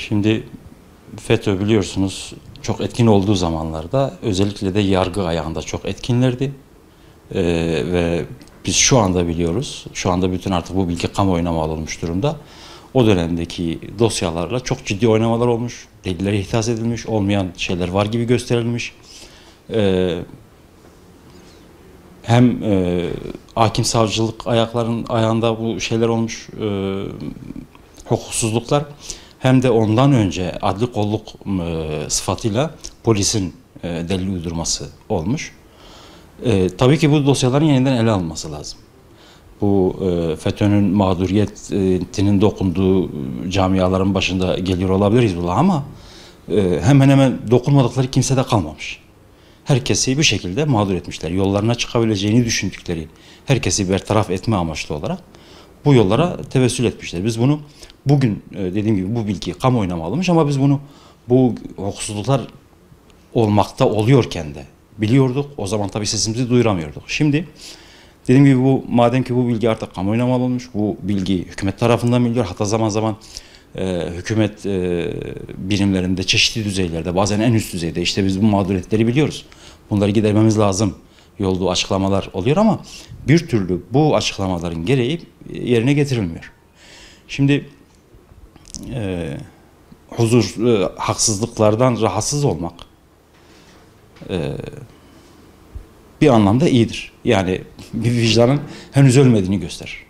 Şimdi FETÖ biliyorsunuz çok etkin olduğu zamanlarda özellikle de yargı ayağında çok etkinlerdi. Ve biz şu anda biliyoruz, şu anda bütün artık bu bilgi kamuoyuna mal olmuş durumda. O dönemdeki dosyalarla çok ciddi oynamalar olmuş, delillere ihdas edilmiş, olmayan şeyler var gibi gösterilmiş. Hem hakim savcılık ayağında bu şeyler olmuş, hukuksuzluklar, hem de ondan önce adli kolluk sıfatıyla polisin delil uydurması olmuş. Tabii ki bu dosyaların yeniden ele alınması lazım. Bu FETÖ'nün mağduriyetinin dokunduğu camiaların başında geliyor olabilir Hizbullah ama hemen hemen dokunmadıkları kimse de kalmamış. Herkesi bir şekilde mağdur etmişler. Yollarına çıkabileceğini düşündükleri herkesi bertaraf etme amaçlı olarak bu yollara tevessül etmişler. Biz bunu bugün dediğim gibi bu bilgi kamuoyuna mal olmuş ama biz bunu bu hukuksuzluklar olmakta oluyorken de biliyorduk. O zaman tabii sesimizi duyuramıyorduk. Şimdi dediğim gibi madem ki bu bilgi artık kamuoyuna mal olmuş, bu bilgi hükümet tarafından biliniyor. Hatta zaman zaman hükümet birimlerinde çeşitli düzeylerde, bazen en üst düzeyde işte biz bu mağduriyetleri biliyoruz. Bunları gidermemiz lazım yolda açıklamalar oluyor ama bir türlü bu açıklamaların gereği yerine getirilmiyor. Şimdi haksızlıklardan rahatsız olmak bir anlamda iyidir. Yani bir vicdanın henüz ölmediğini gösterir.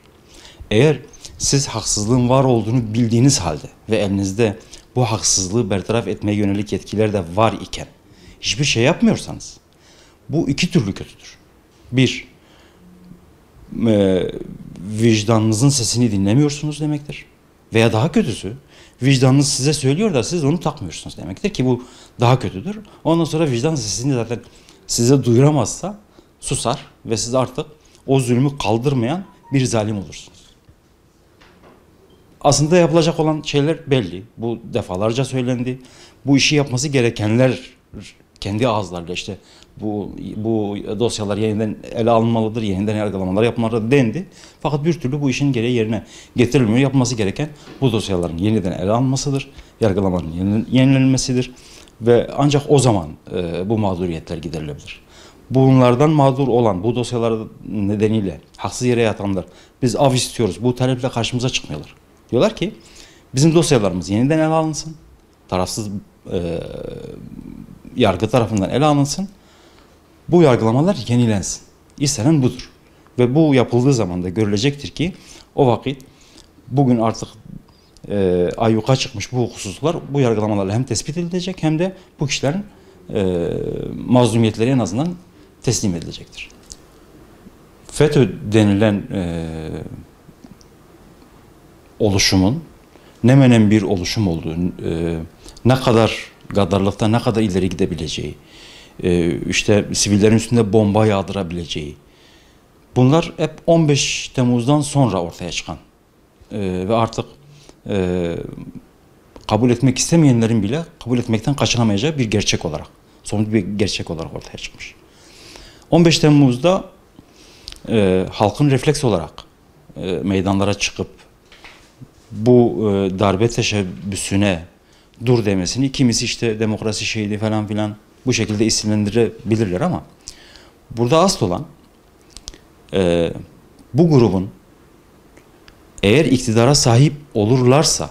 Eğer siz haksızlığın var olduğunu bildiğiniz halde ve elinizde bu haksızlığı bertaraf etmeye yönelik yetkiler de var iken hiçbir şey yapmıyorsanız bu iki türlü kötüdür. Bir, vicdanınızın sesini dinlemiyorsunuz demektir. Veya daha kötüsü, vicdanınız size söylüyor da siz onu takmıyorsunuz demektir ki bu daha kötüdür. Ondan sonra vicdan sesini zaten size duyuramazsa susar ve siz artık o zulmü kaldırmayan bir zalim olursunuz. Aslında yapılacak olan şeyler belli. Bu defalarca söylendi. Bu işi yapması gerekenler kendi ağızlarıyla işte bu dosyalar yeniden ele alınmalıdır, yeniden yargılamalar yapmalıdır dendi. Fakat bir türlü bu işin gereği yerine getirilmiyor. Yapması gereken bu dosyaların yeniden ele alınmasıdır, yargılamanın yenilenmesidir ve ancak o zaman bu mağduriyetler giderilebilir. Bunlardan mağdur olan, bu dosyalar nedeniyle haksız yere yatanlar, biz av istiyoruz, bu taleple karşımıza çıkmıyorlar. Diyorlar ki bizim dosyalarımız yeniden ele alınsın, tarafsız yargı tarafından ele alınsın, bu yargılamalar yenilensin. İstenen budur. Ve bu yapıldığı zaman da görülecektir ki o vakit bugün artık ayyuka çıkmış bu hukuksuzluklar bu yargılamalarla hem tespit edilecek hem de bu kişilerin mazlumiyetleri en azından teslim edilecektir. FETÖ denilen oluşumun ne menen bir oluşum olduğu, ne kadar gaddarlıkta ne kadar ileri gidebileceği, işte sivillerin üstünde bomba yağdırabileceği, bunlar hep 15 Temmuz'dan sonra ortaya çıkan ve artık kabul etmek istemeyenlerin bile kabul etmekten kaçınamayacağı bir gerçek olarak, somut bir gerçek olarak ortaya çıkmış. 15 Temmuz'da halkın refleks olarak meydanlara çıkıp bu darbe teşebbüsüne dur demesini kimisi işte demokrasi şehidi falan filan bu şekilde isimlendirebilirler ama burada asıl olan bu grubun eğer iktidara sahip olurlarsa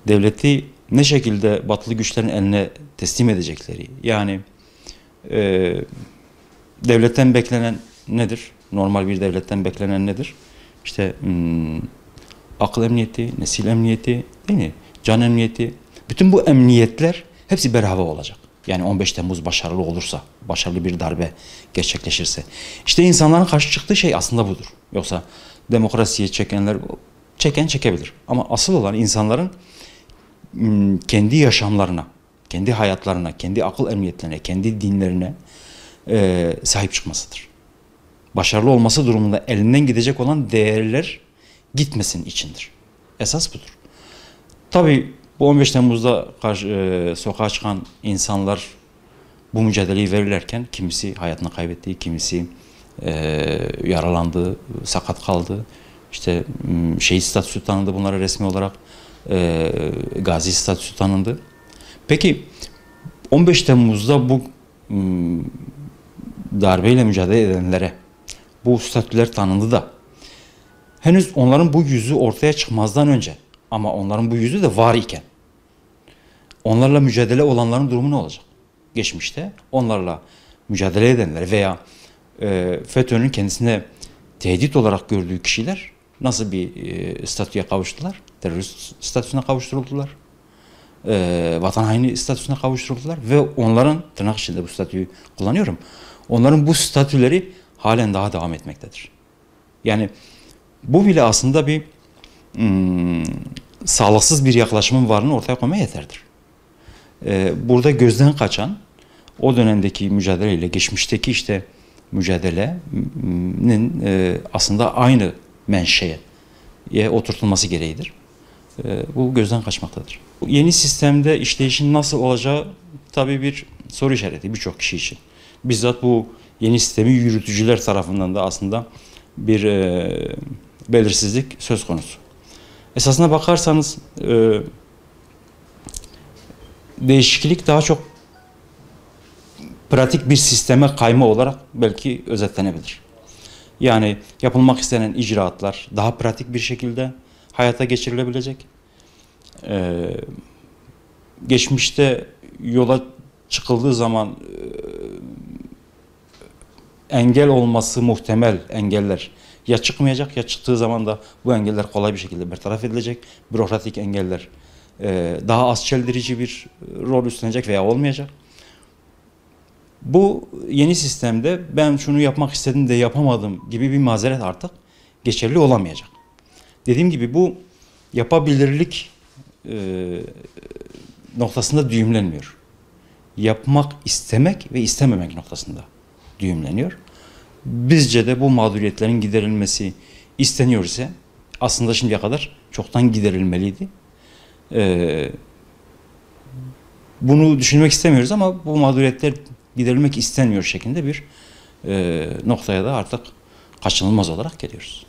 devleti ne şekilde batılı güçlerin eline teslim edecekleri, yani devletten beklenen nedir? Normal bir devletten beklenen nedir? İşte akıl emniyeti, nesil emniyeti, değil mi? Can emniyeti. Bütün bu emniyetler hepsi berhava olacak. Yani 15 Temmuz başarılı olursa, başarılı bir darbe gerçekleşirse. İşte insanların karşı çıktığı şey aslında budur. Yoksa demokrasiye çekenler çekebilir. Ama asıl olan insanların kendi yaşamlarına, kendi hayatlarına, kendi akıl emniyetlerine, kendi dinlerine sahip çıkmasıdır. Başarılı olması durumunda elinden gidecek olan değerler gitmesin içindir. Esas budur. Tabii bu 15 Temmuz'da sokağa çıkan insanlar bu mücadeleyi verirlerken kimisi hayatını kaybetti, kimisi yaralandı, sakat kaldı. İşte şehit statüsü tanındı bunlara resmi olarak. Gazi statüsü tanındı. Peki 15 Temmuz'da bu darbeyle mücadele edenlere bu statüler tanındı da henüz onların bu yüzü ortaya çıkmazdan önce, ama onların bu yüzü de var iken onlarla mücadele olanların durumu ne olacak? Geçmişte onlarla mücadele edenler veya FETÖ'nün kendisine tehdit olarak gördüğü kişiler nasıl bir statüye kavuştular? Terörist statüsüne kavuşturuldular. Vatan haini statüsüne kavuşturuldular ve onların, tırnak içinde bu statüyü kullanıyorum, onların bu statüleri halen daha devam etmektedir. Yani bu bile aslında bir sağlıksız bir yaklaşımın varlığını ortaya koymaya yeterdir. Burada gözden kaçan o dönemdeki mücadeleyle geçmişteki işte mücadelenin aslında aynı menşeye oturtulması gereğidir. Bu gözden kaçmaktadır. Yeni sistemde işleyişin nasıl olacağı tabii bir soru işareti birçok kişi için. Bizzat bu yeni sistemi yürütücüler tarafından da aslında bir belirsizlik söz konusu. Esasına bakarsanız değişiklik daha çok pratik bir sisteme kayma olarak belki özetlenebilir. Yani yapılmak istenen icraatlar daha pratik bir şekilde hayata geçirilebilecek. Geçmişte yola çıkıldığı zaman engel olması muhtemel engeller ya çıkmayacak ya çıktığı zaman da bu engeller kolay bir şekilde bertaraf edilecek. Bürokratik engeller daha az çeldirici bir rol üstlenecek veya olmayacak. Bu yeni sistemde ben şunu yapmak istedim de yapamadım gibi bir mazeret artık geçerli olamayacak. Dediğim gibi bu yapabilirlik noktasında düğümlenmiyor. Yapmak istemek ve istememek noktasında düğümleniyor. Bizce de bu mağduriyetlerin giderilmesi isteniyor ise aslında şimdiye kadar çoktan giderilmeliydi. Bunu düşünmek istemiyoruz ama bu mağduriyetler giderilmek istenmiyor şeklinde bir noktaya da artık kaçınılmaz olarak geliyoruz.